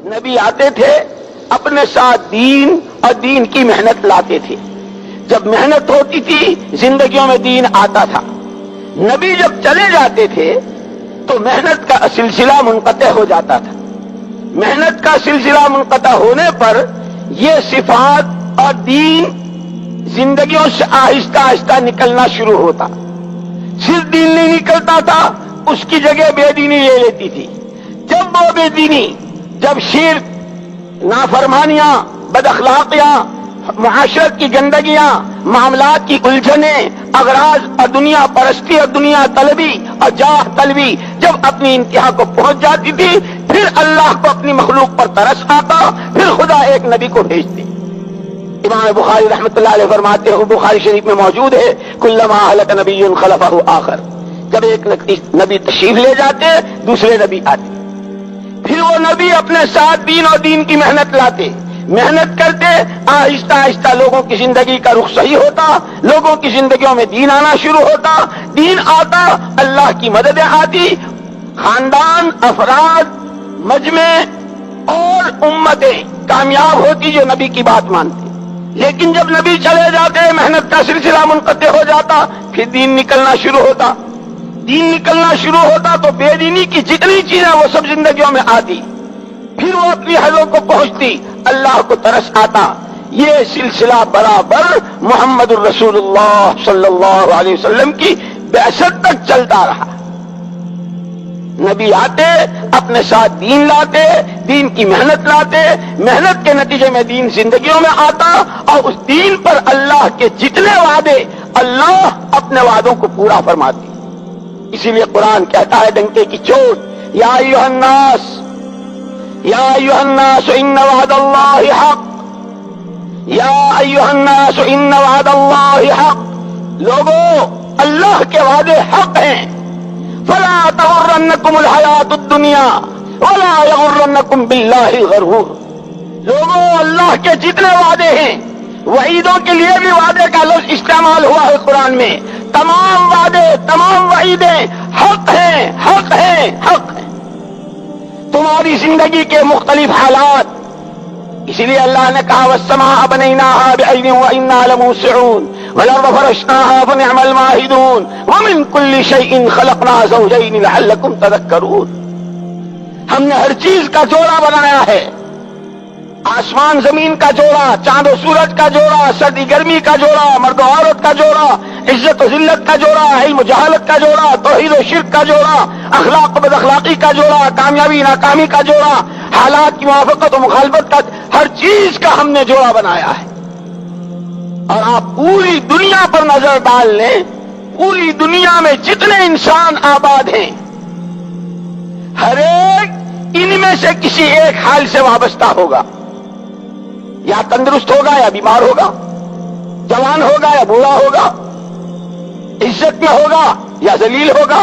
نبی آتے تھے اپنے ساتھ دین اور دین کی محنت لاتے تھے. جب محنت ہوتی تھی زندگیوں میں دین آتا تھا. نبی جب چلے جاتے تھے تو محنت کا سلسلہ منقطع ہو جاتا تھا. محنت کا سلسلہ منقطع ہونے پر یہ صفات اور دین زندگیوں سے آہستہ آہستہ نکلنا شروع ہوتا. صرف دین نہیں نکلتا تھا، اس کی جگہ بے دینی لے لیتی تھی. جب وہ بے دینی، جب شرک، نافرمانیاں، بد اخلاقیاں، معاشرت کی گندگیاں، معاملات کی الجھنیں، اغراض اور دنیا پرستی اور دنیا طلبی اور جاہ طلبی جب اپنی انتہا کو پہنچ جاتی تھی، پھر اللہ کو اپنی مخلوق پر ترس آتا، پھر خدا ایک نبی کو بھیجتے. امام بخاری رحمۃ اللہ علیہ فرماتے ہیں، بخاری شریف میں موجود ہے، کلما ہلک نبی خلفہ آخر. جب ایک نبی تشریف لے جاتے دوسرے نبی آتے، پھر وہ نبی اپنے ساتھ دین اور دین کی محنت لاتے، محنت کرتے، آہستہ آہستہ لوگوں کی زندگی کا رخ صحیح ہوتا، لوگوں کی زندگیوں میں دین آنا شروع ہوتا. دین آتا، اللہ کی مددیں آتی، خاندان، افراد، مجمع اور امتیں کامیاب ہوتی جو نبی کی بات مانتے. لیکن جب نبی چلے جاتے محنت کا سلسلہ منقطع ہو جاتا، پھر دین نکلنا شروع ہوتا. دین نکلنا شروع ہوتا تو بے دینی کی جتنی چیزیں وہ سب زندگیوں میں آتی، پھر وہ اپنی حدوں کو پہنچتی، اللہ کو ترس آتا. یہ سلسلہ برابر محمد الرسول اللہ صلی اللہ علیہ وسلم کی بعثت تک چلتا رہا. نبی آتے، اپنے ساتھ دین لاتے، دین کی محنت لاتے، محنت کے نتیجے میں دین زندگیوں میں آتا، اور اس دین پر اللہ کے جتنے وعدے، اللہ اپنے وعدوں کو پورا فرماتے. اسی لیے قرآن کہتا ہے ڈنکے کی چوٹ، یا ایھا الناس، یا ایھا الناس ان وعد اللہ حق، یا ایھا الناس ان وعد اللہ حق. لوگوں، اللہ کے وعدے حق ہیں. فلا تغرنکم الحیات الدنیا ولا یغرنکم باللہ الغرور. لوگوں، اللہ کے جتنے وعدے ہیں، وعیدوں کے لیے بھی وعدے کا لفظ استعمال ہوا ہے قرآن میں. تمام وعدے، تمام وعیدیں حق ہیں، حق ہیں، حق ہیں. تمہاری زندگی کے مختلف حالات، اسی لیے اللہ نے کہا والسماء بنيناها بعين وإنا لموسعون والأرض فرشناها فنعم الماهدون ومن كل شيء خلقنا زوجين لعلكم تذكرون. ہم نے ہر چیز کا جوڑا بنایا ہے، آسمان زمین کا جوڑا، چاند و سورج کا جوڑا، سردی گرمی کا جوڑا، مرد و عورت کا جوڑا، عزت و ذلت کا جوڑا، علم و جہالت کا جوڑا، توحید و شرک کا جوڑا، اخلاق و بد اخلاقی کا جوڑا، کامیابی ناکامی کا جوڑا، حالات کی موافقت و مخالفت کا، ہر چیز کا ہم نے جوڑا بنایا ہے. اور آپ پوری دنیا پر نظر ڈال لیں، پوری دنیا میں جتنے انسان آباد ہیں، ہر ایک ان میں سے کسی ایک حال سے وابستہ ہوگا. یا تندرست ہوگا یا بیمار ہوگا، جوان ہوگا یا بوڑھا ہوگا، عزت میں ہوگا یا ذلیل ہوگا،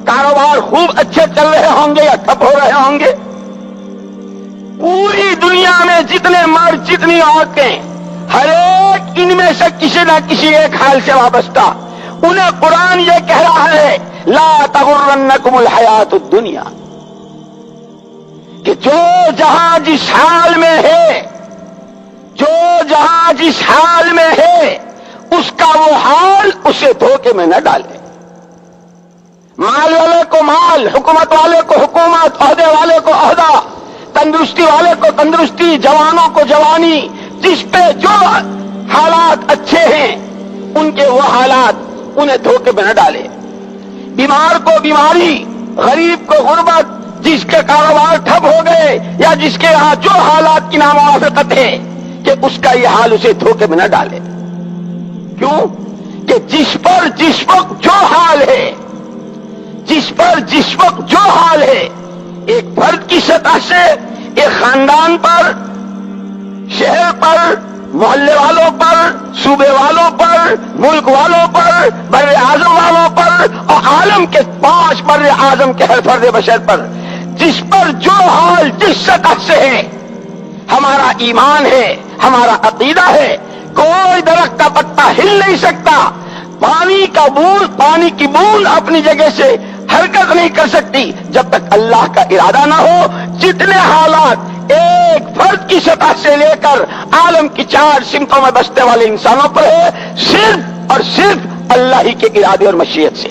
کاروبار خوب اچھے چل رہے ہوں گے یا ٹھپ ہو رہے ہوں گے. پوری دنیا میں جتنے مرد، جتنی عورتیں، ہر ایک ان میں سے کسی نہ کسی ایک حال سے وابستہ. انہیں قرآن یہ کہہ رہا ہے لا تغرنکم الحیات الدنیا، کہ جو جہاں جس حال میں ہے، جو جہاں جس حال میں ہے، اس کا وہ حال اسے دھوکے میں نہ ڈالے. مال والے کو مال، حکومت والے کو حکومت، عہدے والے کو عہدہ، تندرستی والے کو تندرستی، جوانوں کو جوانی، جس پہ جو حالات اچھے ہیں ان کے وہ حالات انہیں دھوکے میں نہ ڈالے. بیمار کو بیماری، غریب کو غربت، جس کے کاروبار ٹھپ ہو گئے یا جس کے یہاں جو حالات کی ناموافقت ہے، کہ اس کا یہ حال اسے دھوکے میں نہ ڈالے. کیوں؟ کہ جس پر جس وقت جو حال ہے، جس پر جس وقت جو حال ہے، ایک فرد کی سطح سے، ایک خاندان پر، شہر پر، محلے والوں پر، صوبے والوں پر، ملک والوں پر، بر اعظم والوں پر، اور عالم کے 5 بر اعظم کے ہر فرد بشر پر، جس پر جو حال جس سطح سے ہے، ہمارا ایمان ہے، ہمارا عقیدہ ہے، کوئی درخت کا پتا ہل نہیں سکتا، پانی کی بوند اپنی جگہ سے حرکت نہیں کر سکتی جب تک اللہ کا ارادہ نہ ہو. جتنے حالات ایک فرد کی سطح سے لے کر عالم کی 4 سمتوں میں بستے والے انسانوں پر ہے، صرف اور صرف اللہ ہی کے ارادے اور مشیت سے.